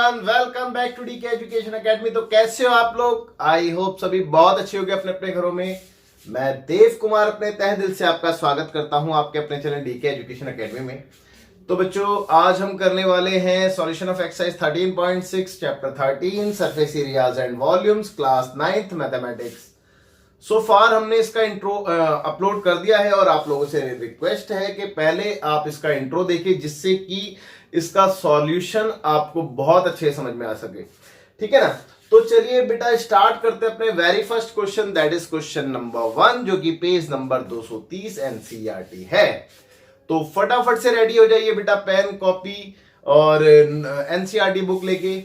Everyone, welcome back to DK Education Academy. तो कैसे हो आप लोग? आई होप सभी बहुत अच्छे होंगे अपने अपने घरों में। मैं देव कुमार अपने तहे दिल से आपका स्वागत करता हूं आपके अपने चैनल डीके एजुकेशन एकेडमी में। तो बच्चों, आज हम करने वाले हैं solution of exercise 13.6 chapter 13 surface areas and volumes, class 9th mathematics. So far हमने इसका इंट्रो अपलोड कर दिया है और आप लोगों से रिक्वेस्ट है कि पहले आप इसका इंट्रो देखिए, जिससे कि इसका सॉल्यूशन आपको बहुत अच्छे समझ में आ सके। ठीक है ना? तो चलिए बेटा स्टार्ट करते हैं अपने very first question, that is question number 1, जो कि पेज नंबर 230 एनसीईआरटी है। तो फटाफट से रेडी हो जाइए बेटा, पेन कॉपी और एनसीईआरटी बुक लेके।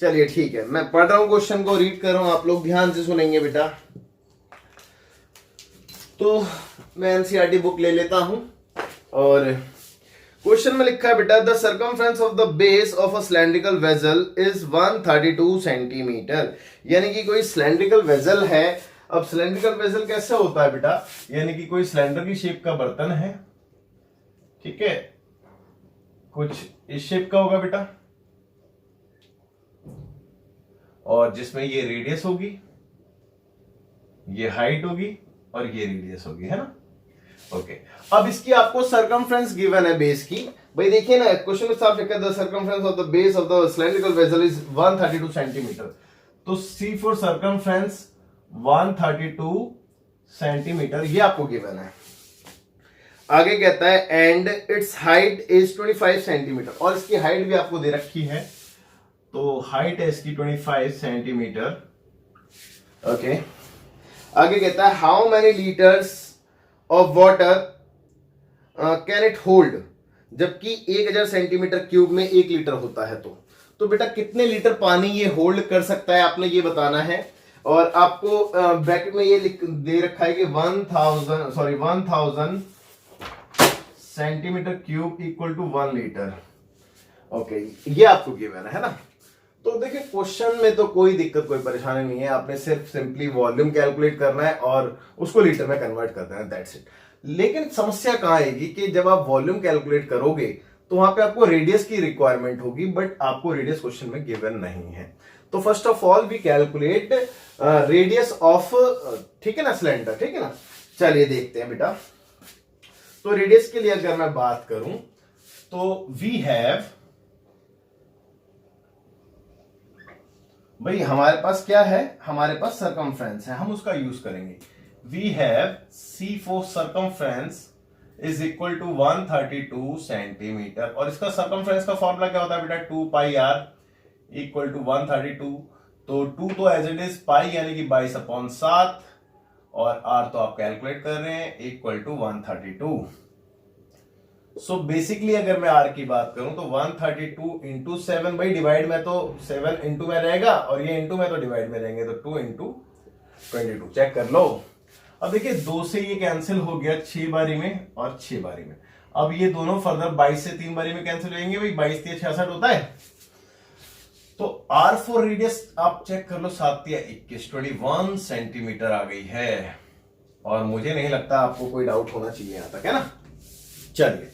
चलिए ठीक है, मैं पढ़ रहा हूं, क्वेश्चन को रीड कर रहा हूं, आप लोग ध्यान से सुनेंगे बेटा। तो मैं एनसीईआरटी बुक ले लेता हूं और क्वेश्चन में लिखा है बेटा, the circumference of the base of a cylindrical vessel is 132 centimetre. यानी कि कोई सिलेंड्रिकल वेसल है। अब सिलेंड्रिकल वेसल कैसे होता है बेटा? यानी कि कोई सिलेंडर की शेप का बर्तन है, ठीक है, कुछ इस शेप का होगा बेटा, और जिसमें ये रेडियस होगी, ये हाइट होगी और ये रेडियस होगी, है ना? ओके अब इसकी आपको सर्कमफ्रेंस गिवन है बेस की। भाई देखिए ना, क्वेश्चन में साफ लिखा है the circumference of the base of the cylindrical vessel is 132 centimetre. तो सी फॉर सर्कमफ्रेंस 132 सेंटीमीटर, ये आपको गिवन है। आगे कहता है and it's height is 25 centimetre, और इसकी हाइट भी आपको दे रखी है। तो हाइट है इसकी 25 सेंटीमीटर। ओके आगे कहता है how many litres of water can it hold, जबकि 1000 सेंटीमीटर क्यूब में 1 लीटर होता है। तो बेटा कितने लीटर पानी ये होल्ड कर सकता है, आपने ये बताना है। और आपको ब्रैकेट में ये दे रखा है कि 1000 centimetre cube equal to 1 litre. Okay ये आपको गिवन है ना? तो देखिए क्वेश्चन में तो कोई दिक्कत कोई परेशानी नहीं है, आपने सिर्फ सिंपली वॉल्यूम कैलकुलेट करना है और उसको लीटर में कन्वर्ट कर देना है, दैट्स इट। लेकिन समस्या कहां आएगी कि जब आप वॉल्यूम कैलकुलेट करोगे तो वहां पे आपको रेडियस की रिक्वायरमेंट होगी, बट आपको रेडियस क्वेश्चन में गिवन नहीं है। तो first of all we calculate radius of, ठीक है ना, सिलेंडर, ठीक है ना? चलिए देखते हैं बेटा। तो रेडियस के लिए अगर मैं बात करूं तो वी हैव, भाई हमारे पास क्या है, हमारे पास सर्कमफ्रेंस है, हम उसका यूज करेंगे। We have C for circumference is equal to 132 centimetre, और इसका सर्कमफ्रेंस का फॉर्मूला क्या होता है बेटा? 2 पाई आर इक्वल टू 132। तो 2 तो एज इट इज, पाई यानी कि 22/7, और आर तो आप कैलकुलेट कर रहे हैं, इक्वल टू 132। सो बेसिकली अगर मैं आर की बात करूं तो 132 इंटू 7, भाई डिवाइड में तो 7 इंटू में रहेगा और ये इंटू में तो डिवाइड में रहेंगे, तो 2 इंटू 22, चेक कर लो। अब देखिए 2 से ये कैंसिल हो गया 6 बारी में और 6 बारी में। अब ये दोनों फर्दर 22 से 3 बारी में कैंसिल होंगे, भाई 22 3 66 होता है। तो आर फॉर रेडियस आप चेक कर लो, 7 या 21, 21 सेंटीमीटर आ गई है, और मुझे नहीं लगता आपको कोई डाउट होना चाहिए यहां तक, है ना? चलिए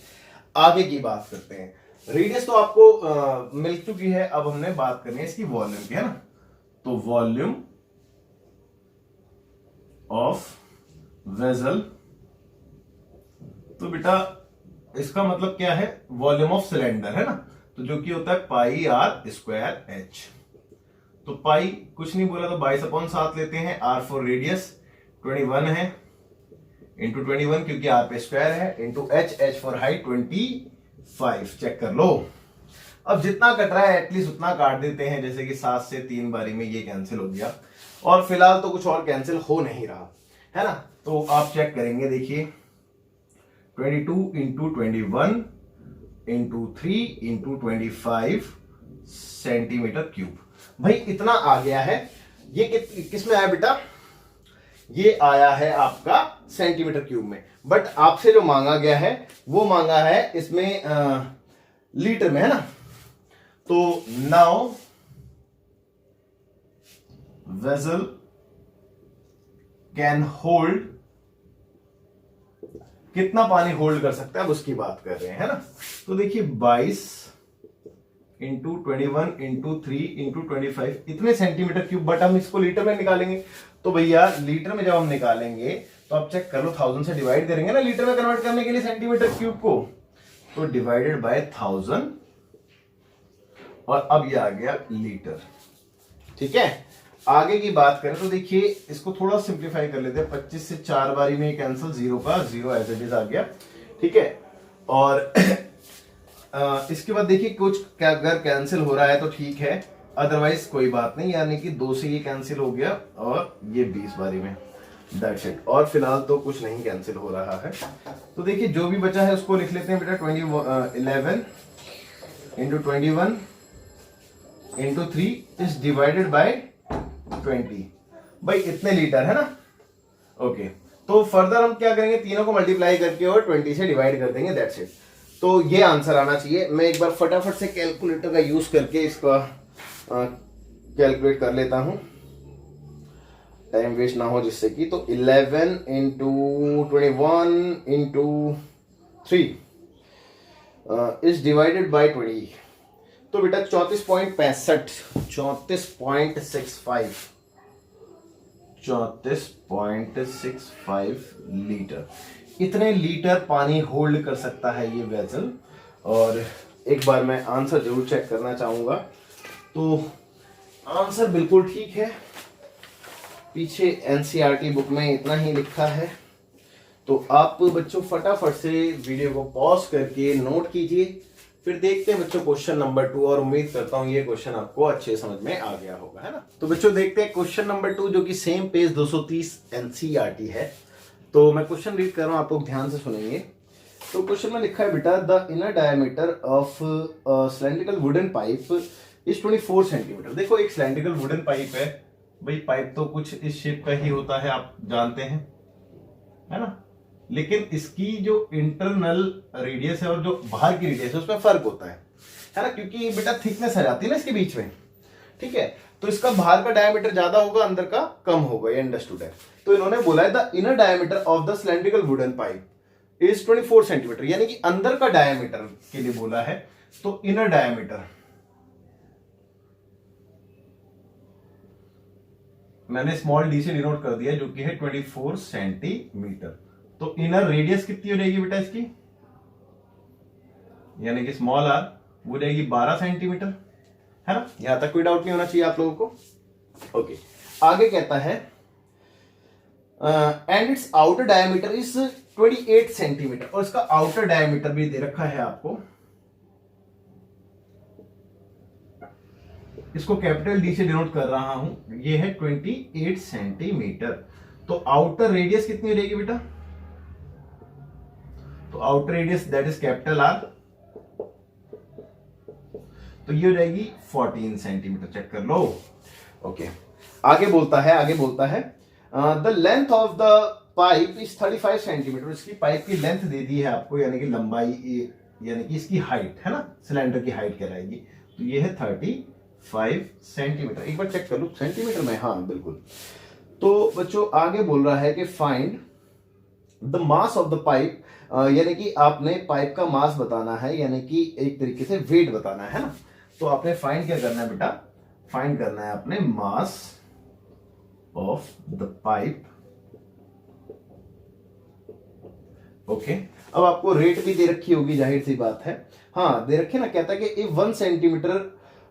आगे की बात करते हैं। रेडियस तो आपको मिल चुकी है, अब हमने बात करनी है इसकी वॉल्यूम की, है ना? तो वॉल्यूम ऑफ वेसल, तो बेटा इसका मतलब क्या है? वॉल्यूम ऑफ सिलेंडर, है ना? तो जो कि होता है पाई आर स्क्वायर एच। तो पाई कुछ नहीं बोला तो 22/7 लेते हैं, आर फॉर रेडियस 21 है, इंटू 21 क्योंकि आर पे स्क्वायर है, into H, H for height 25, check कर लो। अब जितना कट रहा है एटलीस्ट उतना काट देते हैं, जैसे कि 7 से 3 बारी में ये कैंसिल हो गया, और फिलहाल तो कुछ और कैंसिल हो नहीं रहा, है ना? तो आप चेक करेंगे, देखिए 22 into 21 into 3 into 25 centimetre cube. भाई इतना आ गया है। ये किस में आया बेटा? ये आया है आपका सेंटीमीटर क्यूब में, बट आपसे जो मांगा गया है वो मांगा है इसमें लीटर में, है ना? तो नाउ वेसल कैन होल्ड, कितना पानी होल्ड कर सकता है अब उसकी बात कर रहे हैं, है ना? तो देखिए 22 इंटू 21 इंटू 3 इंटू 25 इतने सेंटीमीटर क्यूब, बट हम इसको लीटर में निकालेंगे। तो भैया लीटर में जब हम निकालेंगे तो आप चेक कर लो, 1000 से डिवाइड करेंगे ना लीटर में कन्वर्ट करने के लिए सेंटीमीटर क्यूब को, तो डिवाइडेड बाय 1000 और अब ये आ गया लीटर। ठीक है, आगे की बात करें तो देखिए इसको थोड़ा सिंप्लीफाई कर लेते हैं। 25 से 4 बारी में कैंसिल, 0 का 0 एज इट इज आ गया। ठीक है, और इसके बाद देखिए कुछ अगर कैंसिल हो रहा है तो ठीक है, अदरवाइज कोई बात नहीं, यानी कि 2 से ये कैंसिल हो गया और ये 20 बारी में, दैट्स इट। और फिलहाल तो कुछ नहीं कैंसिल हो रहा है। तो देखिए जो भी बचा है उसको लिख लेते हैं बेटा, 11 into 21 into 3 is divided by 20। भाई इतने लीटर है ना। ओके, तो फर्दर हम क्या करेंगे, तीनों को मल्टीप्लाई करके और 20 से डिवाइड कर देंगे, दैट्स इट। तो ये आंसर आना चाहिए। मैं एक बार फटाफट से कैलकुलेटर का यूज करके इसका कैलकुलेट कर लेता हूं, टाइम वेस्ट ना हो जिससे कि। तो 11 into 21 into 3 is divided by 20, तो बेटा 34.65 34.65 लीटर, इतने लीटर पानी होल्ड कर सकता है ये वेसल। और एक बार मैं आंसर जरूर चेक करना चाहूंगा, तो आंसर बिल्कुल ठीक है, पीछे एनसीईआरटी बुक में इतना ही लिखा है। तो आप बच्चों फटाफट से वीडियो को पॉज करके नोट कीजिए, फिर देखते हैं बच्चों क्वेश्चन नंबर 2, और उम्मीद करता हूं ये क्वेश्चन आपको अच्छे समझ में आ गया होगा, है ना। तो बच्चों देखते हैं क्वेश्चन नंबर 2, जो कि सेम पेज 230 एनसीईआरटी है। तो मैं क्वेश्चन रीड कर रहा हूं, आप लोग ध्यान से सुनेंगे। तो क्वेश्चन में लिखा है बेटा, the inner diameter of cylindrical wooden pipe is 24 centimetre. देखो एक सिलेंड्रिकल वुडन पाइप है, भाई पाइप तो कुछ इस शेप का ही होता है, आप जानते हैं, है ना। लेकिन इसकी जो इंटरनल रेडियस है और जो बाहर की रेडियस है उसमें फर्क होता है ना, क्योंकि बेटा थिकनेस आ जाती है ना इसके बीच में। ठीक है, तो इसका बाहर का डायमीटर ज्यादा होगा, अंदर का कम होगा, ये अंडरस्टूड है। तो इन्होंने बोला है the inner diameter of the cylindrical wooden pipe is 24 centimetre, यानी कि अंदर का डायमीटर के लिए बोला है। तो इनर डायमीटर मैंने स्मॉल डी से डिनोट कर दिया, जो कि है 24 सेंटीमीटर। तो इनर रेडियस कितनी हो जाएगी बेटा इसकी, यानी कि स्मॉल आर वो जाएगी 12 सेंटीमीटर, है ना। यहां तक कोई डाउट नहीं होना चाहिए आप लोगों को। ओके, आगे कहता है and it's outer diameter is 28 centimetre, और इसका आउटर डायमीटर भी दे रखा है आपको, इसको कैपिटल डी से डिनोट कर रहा हूं, ये है 28 सेंटीमीटर। तो आउटर रेडियस कितनी हो जाएगी बेटा, तो outer radius that is capital R, तो ये हो जाएगी 14 सेंटीमीटर, चेक कर लो। ओके, आगे बोलता है the length of the pipe is 35 centimetre. इसकी पाइप की लेंथ दे दी है आपको, यानी कि लंबाई, यानी कि इसकी हाइट, है ना, सिलेंडर की हाइट कहलाएगी। तो ये है 35 सेंटीमीटर। एक बार चेक कर लो सेंटीमीटर में, हाँ बिल्कुल। तो बच्चों आगे बोल रहा है कि find the mass of the pipe, यानी कि आपने पाइप का मास बताना है, यानी कि एक तरीके से वेट बताना है ना। तो आपने फाइंड क्या करना है बेटा, फाइंड करना है आपने mass of the pipe. Okay, अब आपको रेट भी दे रखी होगी, जाहिर सी बात है, हाँ दे रखे ना। कहता है कि if 1 centimetre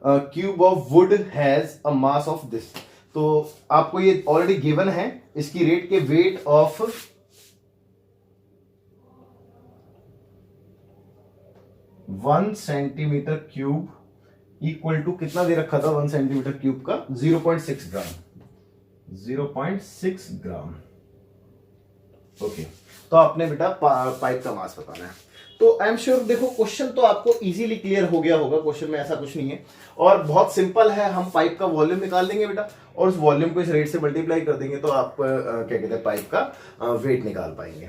cube of wood has a mass of this, तो आपको ये ऑलरेडी गिवन है, इसकी रेट के weight of 1 centimetre cube equal to कितना दे रखा था 1 सेंटीमीटर क्यूब का, 0.6 ग्राम, 0.6 ग्राम। ओके, तो आपने बेटा पाइप का मास बताना है। तो आई एम श्योर देखो क्वेश्चन तो आपको इजीली क्लियर हो गया होगा, क्वेश्चन में ऐसा कुछ नहीं है और बहुत सिंपल है। हम पाइप का वॉल्यूम निकाल लेंगे बेटा, और उस वॉल्यूम को इस रेट से मल्टीप्लाई कर देंगे, तो आप क्या कहते हैं पाइप का वेट निकाल पाएंगे।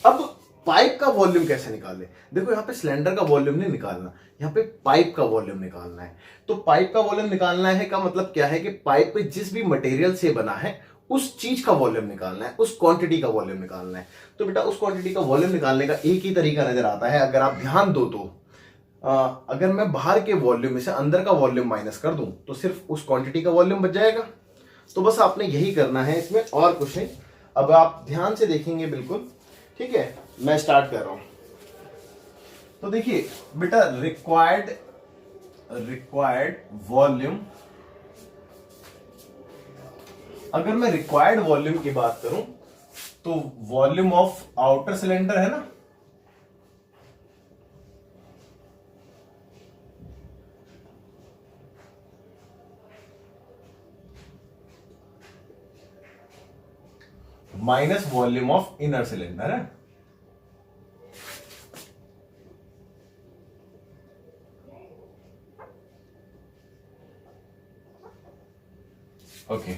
अब पाइप का वॉल्यूम कैसे निकालें, देखो यहाँ पे सिलेंडर का वॉल्यूम नहीं निकालना, यहाँ पे पाइप का वॉल्यूम निकालना है। तो पाइप का वॉल्यूम निकालना है का मतलब क्या है कि पाइप पे जिस भी मटेरियल से बना है उस चीज का वॉल्यूम निकालना है, उस क्वांटिटी का वॉल्यूम निकालना है। तो बेटा उस क्वांटिटी का वॉल्यूम निकालने का एक ही तरीका नजर आता है, अगर आप ध्यान दो तो अगर मैं बाहर के वॉल्यूम में से अंदर का वॉल्यूम माइनस कर दूं तो सिर्फ उस क्वांटिटी का वॉल्यूम बच जाएगा। तो बस आपने यही करना है इसमें, और कुछ नहीं। अब आप ध्यान से देखेंगे बिल्कुल, ठीक है। मैं स्टार्ट कर रहा हूं। तो देखिए बेटा, रिक्वायर्ड वॉल्यूम, अगर मैं रिक्वायर्ड वॉल्यूम की बात करूं तो वॉल्यूम ऑफ आउटर सिलेंडर है ना, minus volume of inner cylinder है। ओके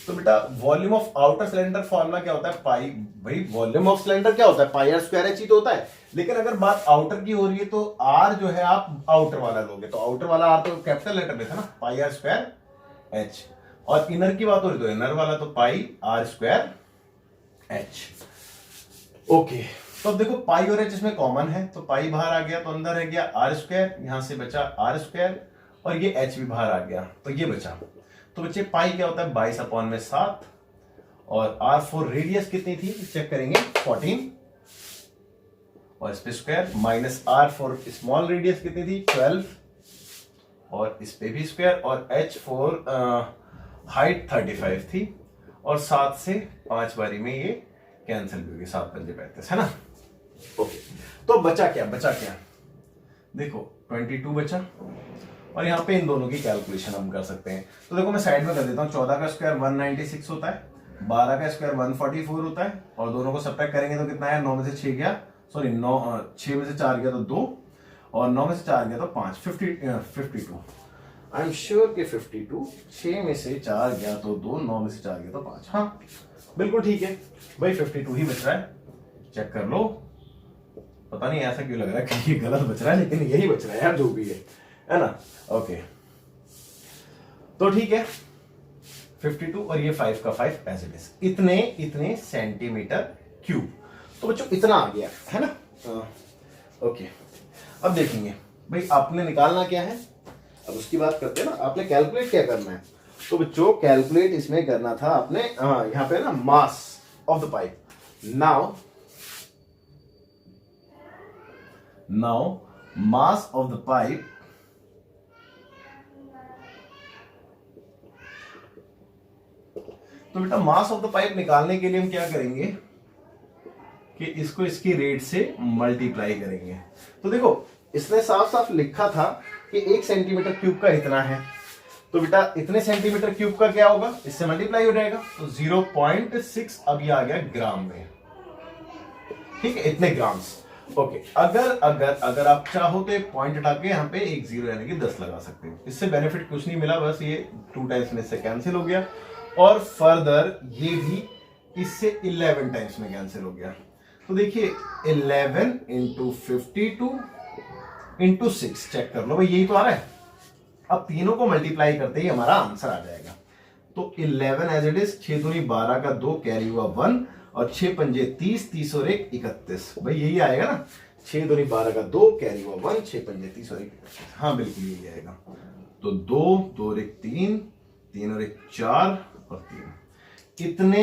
तो बेटा volume of outer cylinder formula क्या होता है, पाई। भाई वॉल्यूम ऑफ सिलेंडर क्या होता है, पाई आर स्क्वायर एच ही तो होता है। लेकिन अगर बात आउटर की हो रही है तो आर जो है आप आउटर वाला लोगे, तो आउटर वाला आर तो कैपिटल लेटर में था ना, पाई आर स्क्वायर एच। और इनर की बात हो रही तो इनर वाला तो पाई आर स्क्वायर एच। ओके तो अब देखो पाई और एच इसमें कॉमन है, तो पाई बाहर आ गया तो अंदर रह गया आर स्क्वायर, यहां से बचा आर स्क्वायर, और ये एच भी बाहर आ गया तो ये बचा। तो बच्चे पाई क्या होता है 22/7, और R4 रेडियस कितनी थी चेक करेंगे 14, और इस पे square, minus R4 small radius कितनी थी 12, और इस पे भी स्क्वायर, और H4 हाइट 35 थी, और 7 से 5 बारी में ये कैंसिल भी होगी, 7 पंजे 35 है ना। ओके तो बचा क्या देखो 22 बचा, और यहाँ पे इन दोनों की कैलकुलेशन हम कर सकते हैं। तो देखो मैं साइड में कर देता हूँ, 14 का स्क्वायर 196 होता है, 12 का स्क्वायर 144 होता है, और दोनों को सब्ट्रैक्ट करेंगे तो कितना है, 9 में से 6 गया, सॉरी 6 में से 4 गया तो 2, और 9 में से 4 गया तो 5, 52। आई एम श्योर कि 52, 6 में से 4 गया तो 2, 9 में से 4 गया तो 5। हाँ बिल्कुल ठीक है भाई, 52 ही बच रहा है, चेक कर लो। पता नहीं ऐसा क्यों लग रहा है कि ये गलत बच रहा है, लेकिन यही बच रहा है यार, जो भी है ना। ओके तो ठीक है 52 और ये 5 का 5 एज इट इज, इतने सेंटीमीटर क्यूब। तो बच्चों इतना आ गया है ना। ओके अब देखेंगे भाई आपने निकालना क्या है, अब उसकी बात करते हैं ना। आपने कैलकुलेट क्या करना है, तो बच्चों कैलकुलेट इसमें करना था आपने, यहां पे ना mass of the pipe. Now mass of the pipe तो बेटा मास ऑफ द पाइप निकालने के लिए हम क्या करेंगे कि इसको इसकी रेट से मल्टीप्लाई करेंगे। तो देखो इसने साफ साफ लिखा था कि 1 सेंटीमीटर क्यूब का इतना है, तो बेटा इतने सेंटीमीटर क्यूब का क्या होगा, इससे मल्टीप्लाई हो जाएगा, तो 0.6 अब ये आ गया ग्राम में, ठीक है, इतने ग्राम्स। ओके अगर आप चाहो तो एक पॉइंट हटा के यहाँ पे एक 0 यानी कि 10 लगा सकते हो। इससे बेनिफिट कुछ नहीं मिला, बस ये 2 टाइम्स में से कैंसिल हो गया, और फर्दर ये भी इससे 11 टाइम्स में कैंसिल हो गया। तो देखिए 11 इंटू 52 इंटू 6, चेक कर लो भाई यही तो आ रहा है। अब तीनों को मल्टीप्लाई करते ही हमारा आंसर आ जाएगा। तो 11 एज इट इज, 6 दूनी 12 का 2 कैरी हुआ 1, और 6 पंजे 30, 30 और 1 31, भाई यही आएगा ना। 6 दूनी 12 का 2 कैरी हुआ 1, 6 पंजे 30 और 1 31, हाँ बिल्कुल यही आएगा। तो 2 2 और 1 3, 3 और 1 4 और 3, इतने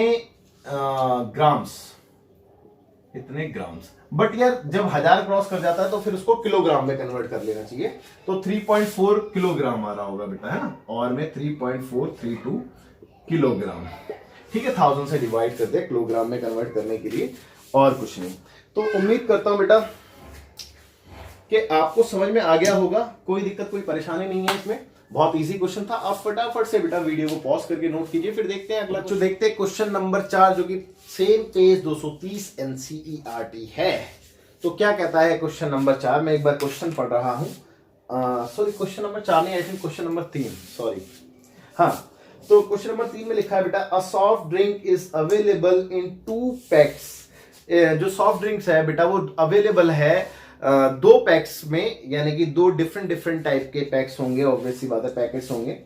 ग्राम्स। बट यार जब 1000 क्रॉस कर जाता है तो फिर उसको किलोग्राम में कन्वर्ट कर लेना चाहिए। तो 3.4 किलोग्राम आ रहा होगा बेटा, है ना, और में 3.432 किलोग्राम, ठीक है। 1000 से डिवाइड कर दे किलोग्राम में कन्वर्ट करने के लिए, और कुछ नहीं। तो उम्मीद करता हूं बेटा कि आपको समझ में आ गया होगा, कोई दिक्कत कोई परेशानी नहीं है इसमें, बहुत इजी क्वेश्चन था। आप फटाफट से बेटा वीडियो को पॉज करके नोट कीजिए, फिर देखते हैं अगला। जो देखते हैं क्वेश्चन नंबर 4, जो कि सेम पेज 230 एनसीईआरटी है। तो क्या कहता है क्वेश्चन नंबर 4, मैं एक बार क्वेश्चन पढ़ रहा हूं, सॉरी क्वेश्चन नंबर 4 नहीं, I think question number 3, sorry. हाँ तो क्वेश्चन नंबर 3 में लिखा है बेटा, a soft drink is available in 2 PACS. जो सॉफ्ट ड्रिंक्स है बेटा वो अवेलेबल है 2 पैक्स में, यानी कि 2 डिफरेंट टाइप के पैक्स होंगे, ऑब्वियसली बात है पैकेट्स होंगे।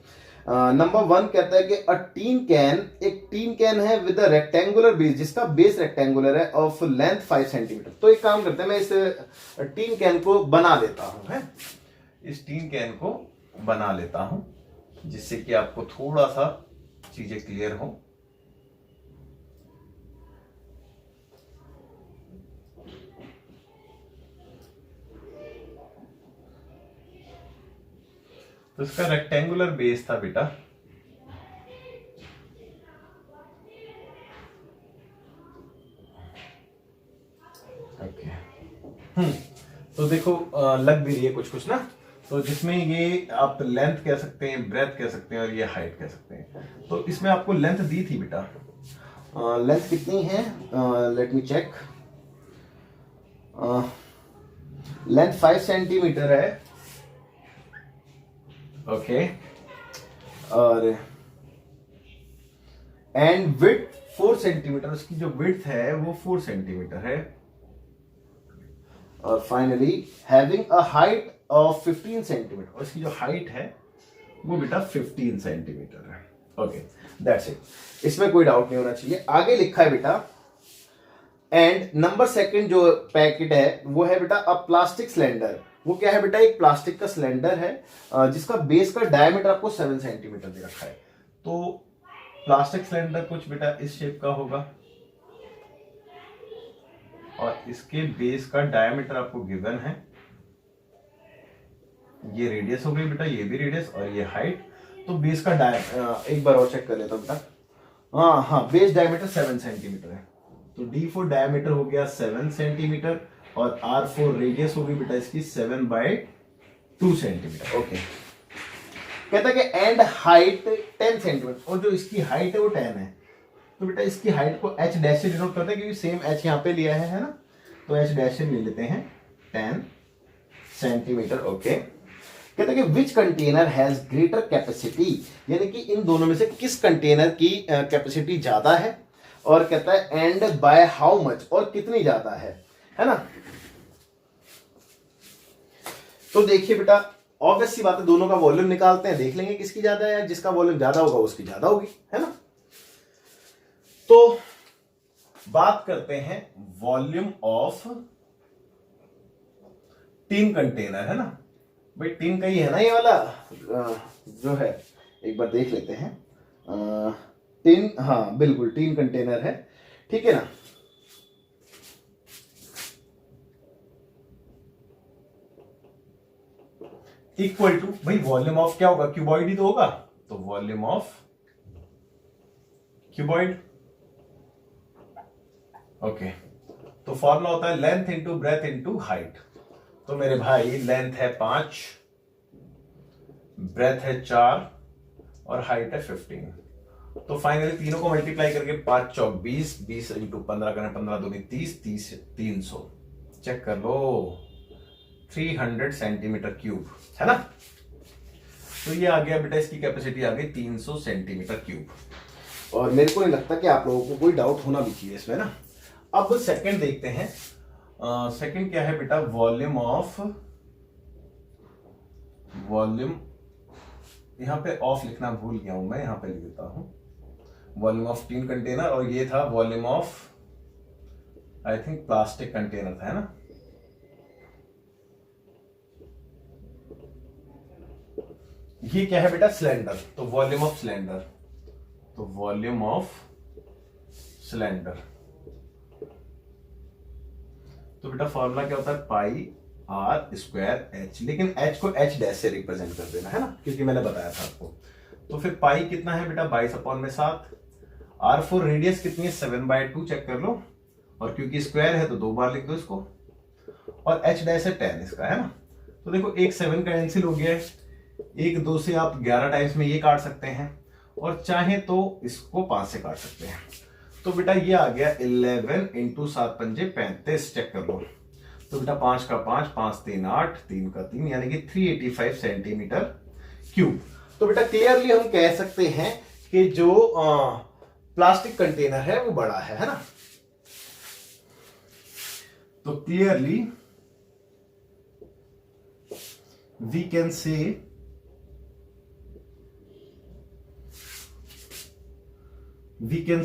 नंबर 1 कहता है कि अ टीन कैन, एक टीन कैन है विद अ रेक्टेंगुलर बेस, जिसका बेस रेक्टेंगुलर है, ऑफ लेंथ 5 सेंटीमीटर। तो एक काम करते हैं, मैं इस टीन कैन को बना देता हूं, है इस टीन कैन को बना लेता हूं, जिससे कि आपको थोड़ा सा चीजें क्लियर हो। तो इसका रेक्टेंगुलर बेस था बेटा, ओके। तो देखो लग भी रही है कुछ कुछ ना, तो जिसमें ये आप लेंथ कह सकते हैं, ब्रेथ कह सकते हैं और ये हाइट कह सकते हैं। तो इसमें आपको लेंथ दी थी बेटा, लेंथ कितनी है, let me check. Length 5 centimetre है, ओके। और एंड विड्थ 4 सेंटीमीटर, उसकी जो विड्थ है वो 4 सेंटीमीटर है। और finally having a height of 15 centimetre, और इसकी जो हाइट है वो बेटा 15 सेंटीमीटर है, ओके। दैट्स इट, इसमें कोई डाउट नहीं होना चाहिए। आगे लिखा है बेटा, एंड नंबर सेकंड जो पैकेट है वो है बेटा अ प्लास्टिक सिलेंडर। वो क्या है बेटा, एक प्लास्टिक का सिलेंडर है जिसका बेस का डायमीटर आपको 7 सेंटीमीटर दे रखा है। तो प्लास्टिक सिलेंडर कुछ बेटा इस शेप का होगा, और इसके बेस का डायमीटर आपको गिवन है। ये रेडियस हो गई बेटा, ये भी रेडियस और ये हाइट। तो बेस का एक बार और चेक कर लेता हूं बेटा, हाँ, बेस डायमीटर 7 सेंटीमीटर है। तो D फॉर डायमीटर हो गया 7 सेंटीमीटर, और R फॉर रेडियस हो गई बेटा इसकी 7/2 सेंटीमीटर, ओके। कहता है कि एंड हाइट 10 सेंटीमीटर, और जो इसकी हाइट है वो 10 है। तो बेटा इसकी हाइट को H डैश से डिनोट करते हैं, क्योंकि सेम H यहाँ पे लिया है ना, तो H डैश से ले लेते हैं 10 सेंटीमीटर, ओके। कहते हैं कि विच कंटेनर हैज ग्रेटर कैपेसिटी, यानी कि इन दोनों में से किस कंटेनर की कैपेसिटी ज्यादा है, और कहता है एंड बाय हाउ मच, और कितनी ज्यादा है ना। तो देखिए बेटा, ऑब्वियस सी बात है, दोनों का वॉल्यूम निकालते हैं, देख लेंगे किसकी ज्यादा है, जिसका वॉल्यूम ज्यादा होगा उसकी ज्यादा होगी, है ना। तो बात करते हैं वॉल्यूम ऑफ टीन कंटेनर, है ना भाई, टीन का ही है ना ये वाला जो है, एक बार देख लेते हैं। टीन, हाँ बिल्कुल टीन कंटेनर है, ठीक है ना। इक्वल टू, भाई वॉल्यूम ऑफ क्या होगा, क्यूबॉइड ही तो होगा, तो वॉल्यूम ऑफ क्यूबॉइड, ओके। तो फॉर्मूला होता है length into breadth into height. तो मेरे भाई लेंथ है 5, ब्रेथ है 4 और हाइट है 15। तो फाइनली तीनों को मल्टीप्लाई करके 5 चौक 20, 20 इंटू 15 करें 15 दूनी 30, 30 300, चेक कर लो 300 सेंटीमीटर क्यूब, है ना। तो ये आ गया बेटा, इसकी कैपेसिटी आ गई 300 सेंटीमीटर क्यूब। और मेरे को नहीं लगता कि आप लोगों को कोई डाउट होना भी चाहिए इसमें ना। अब सेकंड देखते हैं, सेकंड क्या है बेटा, वॉल्यूम, यहां पे ऑफ लिखना भूल गया हूं मैं, यहां पे लिख देता हूं वॉल्यूम ऑफ टीन कंटेनर, और ये था volume of I think plastic container था, है ना। ये क्या है बेटा, सिलेंडर, तो वॉल्यूम ऑफ सिलेंडर, तो वॉल्यूम ऑफ सिलेंडर। तो बेटा फॉर्मूला क्या होता है, पाई आर स्क्वायर एच, लेकिन एच को एच डैश से रिप्रेजेंट कर देना, है ना, क्योंकि मैंने बताया था आपको। तो फिर पाई कितना है बेटा, 22/7। आर फोर रेडियस कितनी है, 7/2, चेक कर लो, और क्योंकि स्क्वायर है तो 2 बार लिख दो इसको, और एच डैश है 10 इसका, है ना। तो देखो एक 7 कैंसिल हो गया है, एक 2 से आप 11 टाइम्स में ये काट सकते हैं, और चाहे तो इसको 5 से काट सकते हैं। तो बेटा ये आ गया 11 इंटू 7 पंजे 35, चेक कर लो। तो बेटा 5 का 5, 5 3 8, 3 का 3, यानी कि 385 सेंटीमीटर क्यूब। तो बेटा क्लियरली हम कह सकते हैं कि जो प्लास्टिक कंटेनर है वो बड़ा है ना। तो clearly we can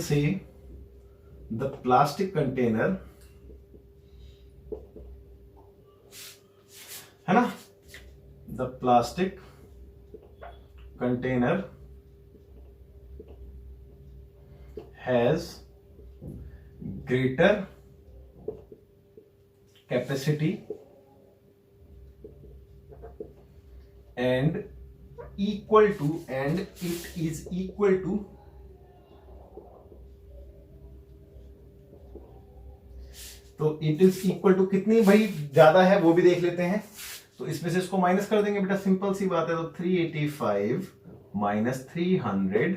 say the plastic container, है ना, the plastic container has greater capacity and equal to and it is equal to तो इट इज इक्वल टू कितनी भाई ज्यादा है वो भी देख लेते हैं। तो इसमें से इसको माइनस कर देंगे बेटा, सिंपल सी बात है। तो 385 minus 300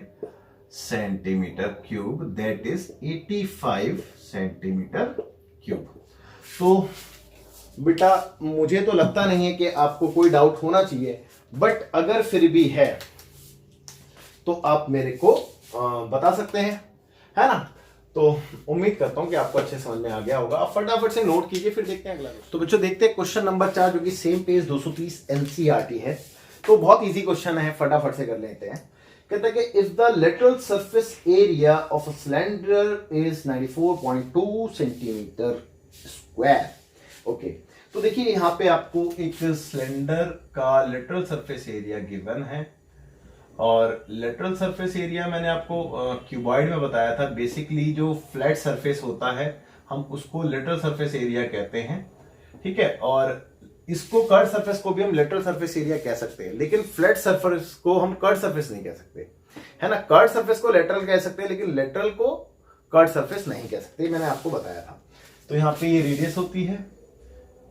centimetre cube that is 85 centimetre cube. तो बेटा मुझे तो लगता नहीं है कि आपको कोई डाउट होना चाहिए, बट अगर फिर भी है तो आप मेरे को बता सकते हैं, है ना। तो उम्मीद करता हूं कि आपको अच्छे समझ में आ गया होगा। आप फटाफट से नोट कीजिए, फिर देखते हैं अगला। तो बच्चों देखते हैं क्वेश्चन नंबर 4 जो कि सेम पेज 230 एनसीईआरटी है। तो बहुत इजी क्वेश्चन है, फटाफट से कर लेते हैं। कहता है कि if the lateral surface area of a cylinder is 94.2 centimetre square. Okay, तो देखिए यहां पे आपको एक सिलेंडर का लेटरल सरफेस एरिया गिवन है, और लेटरल सरफेस एरिया मैंने आपको क्यूबॉइड में बताया था। बेसिकली जो फ्लैट सरफेस होता है हम उसको लेटरल सरफेस एरिया कहते हैं, ठीक है। और इसको कर्व सरफेस को भी हम लेटरल सरफेस एरिया कह सकते हैं, लेकिन फ्लैट सरफेस को हम कर्व सरफेस नहीं कह सकते, है ना। कर्व सरफेस को लेटरल कह सकते हैं, लेकिन लेटरल को कर्व सरफेस नहीं कह सकते, मैंने आपको बताया था। तो यहाँ पे ये रेडियस होती है,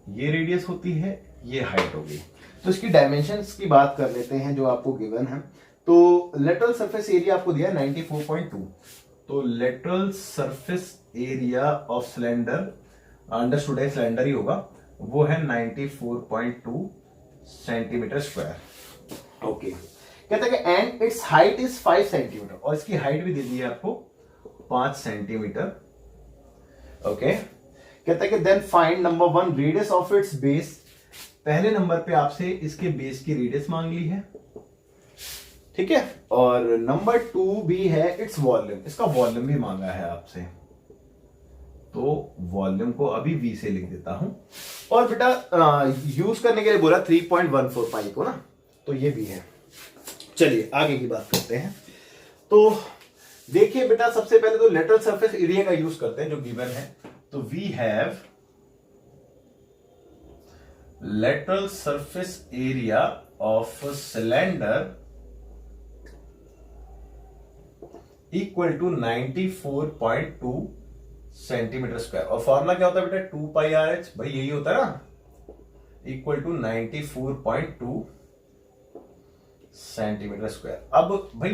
ये रेडियस होती है, ये हाइट होगी। तो इसकी डायमेंशंस की बात कर लेते हैं जो आपको गिवन है। तो लेटरल सरफेस एरिया आपको दिया 94.2। तो lateral surface area of cylinder, understood है सिलेंडर ही होगा, वो है 94.2 सेंटीमीटर स्क्वायर। ओके, कहता है कि and it's height is 5 centimetre, और इसकी हाइट भी दे दी है आपको 5 सेंटीमीटर। ओके, कहता है कि then find number 1 radius of its base. पहले नंबर पे आपसे इसके बेस की रेडियस मांग ली है, ठीक है। और नंबर 2 भी है इट्स वॉल्यूम, इसका वॉल्यूम भी मांगा है आपसे। तो वॉल्यूम को अभी v से लिख देता हूं, और बेटा यूज करने के लिए बोला 3.14 पाई को ना, तो ये भी है। चलिए आगे की बात करते हैं। तो देखिए बेटा सबसे पहले तो लेटरल सरफेस एरिया का यूज करते हैं जो गिवन है। तो we have lateral surface area of cylinder equal to 94.2 centimetre square. और फॉर्मूला क्या होता है बेटा, 2 पाई आर एच, भाई यही होता है ना, इक्वल टू 94.2 सेंटीमीटर स्क्वायर। अब भाई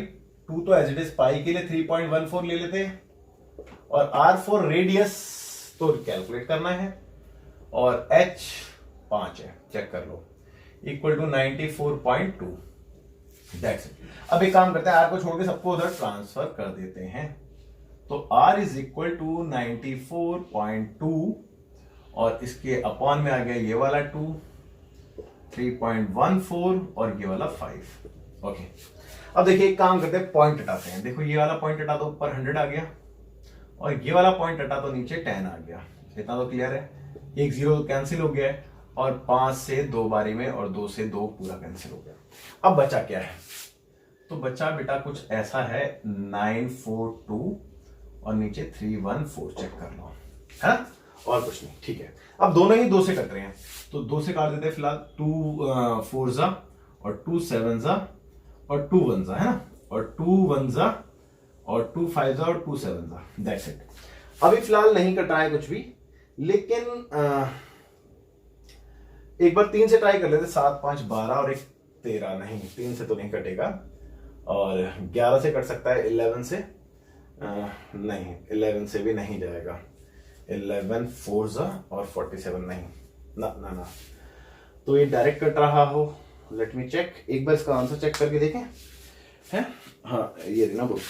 2 तो एज इट इज, पाई के लिए 3.14 ले लेते हैं, और r फॉर रेडियस तो कैलकुलेट करना है, और h 5 है, चेक कर लो, इक्वल टू 94.2। That's it. अब एक काम करते हैं, r को छोड़ के सबको उधर ट्रांसफर कर देते हैं। तो r इज इक्वल टू 94.2, और इसके अपॉन में आ गया ये वाला 2, 3.14 और ये वाला 5। ओके, अब देखिए एक काम करते हैं, पॉइंट हटाते हैं। देखो ये वाला पॉइंट हटा दो, ऊपर 100 आ गया, और ये वाला पॉइंट हटा तो नीचे 10 आ गया। इतना तो क्लियर है। एक 0 कैंसिल हो गया है, और 5 से 2 बारी में, और 2 से 2 पूरा कैंसिल हो गया। अब बचा क्या है, तो बचा बेटा कुछ ऐसा है 942 और नीचे 314, चेक कर लो, है ना, और कुछ नहीं, ठीक है। अब दोनों ही 2 से कट रहे हैं, तो 2 से काट देते हैं फिलहाल। 2 4 जा, और 2 7 जा, और 2 1 जा, है ना, और 2 1 जा, और 2 5 जा, और 2 7 जा। That's it. अभी फिलहाल नहीं कट रहा है कुछ भी, लेकिन एक बार 3 से ट्राई कर लेते। 7 5 12 और एक 13, नहीं 3 से तो नहीं कटेगा, और 11 से कट सकता है, 11 से नहीं, 11 से भी नहीं जाएगा। 11 4 जा, और 47 नहीं, ना ना ना, तो ये डायरेक्ट कट रहा हो। लेट मी चेक, एक बार इसका आंसर चेक करके देखें, है हाँ ये ना बुक,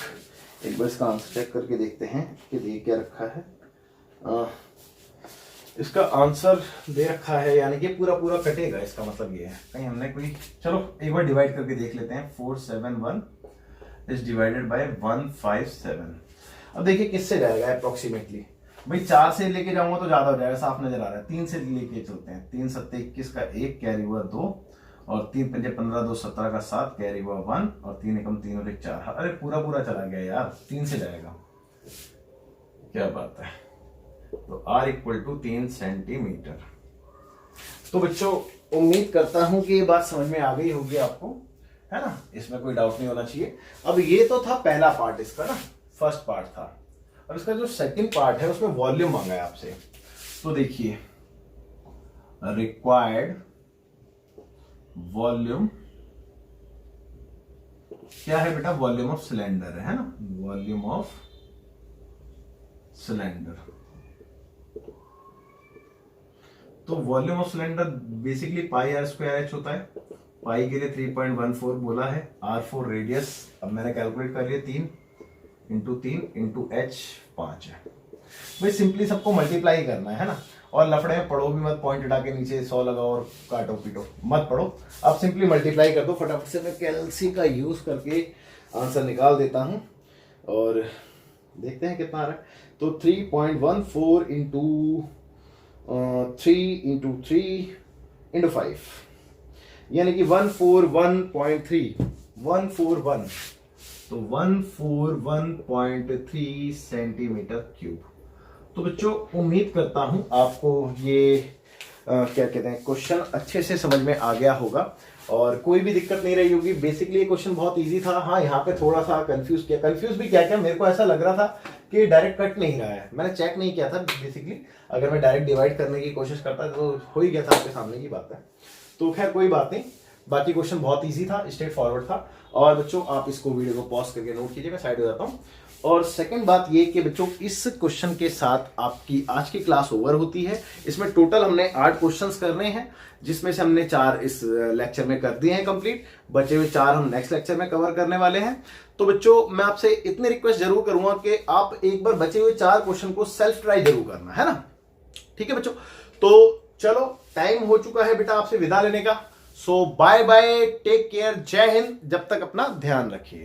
एक बार इसका आंसर चेक करके देखते हैं कि ये क्या रखा है। इसका आंसर दे रखा है, यानी कि पूरा पूरा कटेगा, इसका मतलब ये है कहीं हमने कोई, चलो एक बार डिवाइड करके देख लेते हैं। 471 इज डिवाइडेड बाय 157। अब देखिए किससे जाएगा अप्रोक्सीमेटली, भाई 4 से लेके जाऊंगा तो ज्यादा हो जाएगा, साफ नजर आ रहा है। 3 से लेके चलते हैं, 3 7 21 का 1 कैरी हुआ 2, और 3 पंजे 15, 2 17 का 7, कैरी हुआ 1 और 3 एकम 3 और 1 4। अरे पूरा पूरा चला गया यार, 3 से जाएगा, क्या बात है। तो r इक्वल टू 3 सेंटीमीटर। तो बच्चों उम्मीद करता हूं कि ये बात समझ में आ गई होगी आपको, है ना, इसमें कोई डाउट नहीं होना चाहिए। अब ये तो था पहला पार्ट इसका ना, फर्स्ट पार्ट था। अब इसका जो सेकंड पार्ट है उसमें वॉल्यूम मांगा है आपसे। तो देखिए रिक्वायर्ड वॉल्यूम क्या है बेटा, वॉल्यूम ऑफ सिलेंडर है ना, वॉल्यूम ऑफ सिलेंडर। तो volume of cylinder basically pi R square H होता है। पाई के लिए 3.14 बोला है, R4 रेडियस, अब मैंने कैलकुलेट कर लिया 3 इंटू 3 इंटू एच 5 है। भाई सिंपली सबको मल्टीप्लाई करना है ना, और लफड़े में पढ़ो भी मत, पॉइंट हटा के नीचे 100 लगाओ और काटो पीटो मत पढ़ो, अब सिंपली मल्टीप्लाई कर दो फटाफट से। मैं कैलसी का यूज करके आंसर निकाल देता हूं और देखते हैं कितना आ रहा है। तो 3.14 इंटू 3 इंटू 3 इंटू 5 यानी कि 141.3 141, तो 141.3 सेंटीमीटर क्यूब। तो बच्चों उम्मीद करता हूं आपको ये क्या कहते हैं क्वेश्चन अच्छे से समझ में आ गया होगा और कोई भी दिक्कत नहीं रही होगी। बेसिकली ये क्वेश्चन बहुत इजी था। हाँ यहाँ पे थोड़ा सा कंफ्यूज किया, कंफ्यूज भी क्या मेरे को ऐसा लग रहा था कि डायरेक्ट कट नहीं रहा है, मैंने चेक नहीं किया था। बेसिकली अगर मैं डायरेक्ट डिवाइड करने की कोशिश करता तो हो ही गया था, आपके सामने की बात है। तो खैर कोई बात नहीं, बाकी क्वेश्चन बहुत ईजी था, स्ट्रेट फॉरवर्ड था। और बच्चों आप इसको वीडियो को पॉज करके नोट कीजिए, मैं साइड हो जाता हूँ। और सेकंड बात ये कि बच्चों इस क्वेश्चन के साथ आपकी आज की क्लास ओवर होती है। इसमें टोटल हमने 8 क्वेश्चंस करने हैं, जिसमें से हमने 4 इस लेक्चर में कर दिए हैं कंप्लीट, बचे हुए 4 हम नेक्स्ट लेक्चर में कवर करने वाले हैं। तो बच्चों मैं आपसे इतनी रिक्वेस्ट जरूर करूंगा कि आप एक बार बचे हुए 4 क्वेश्चन को सेल्फ ट्राई जरूर करना है ना, ठीक है बच्चों। तो चलो टाइम हो चुका है बेटा आपसे विदा लेने का। सो बाय बाय, टेक केयर, जय हिंद, जब तक अपना ध्यान रखिए।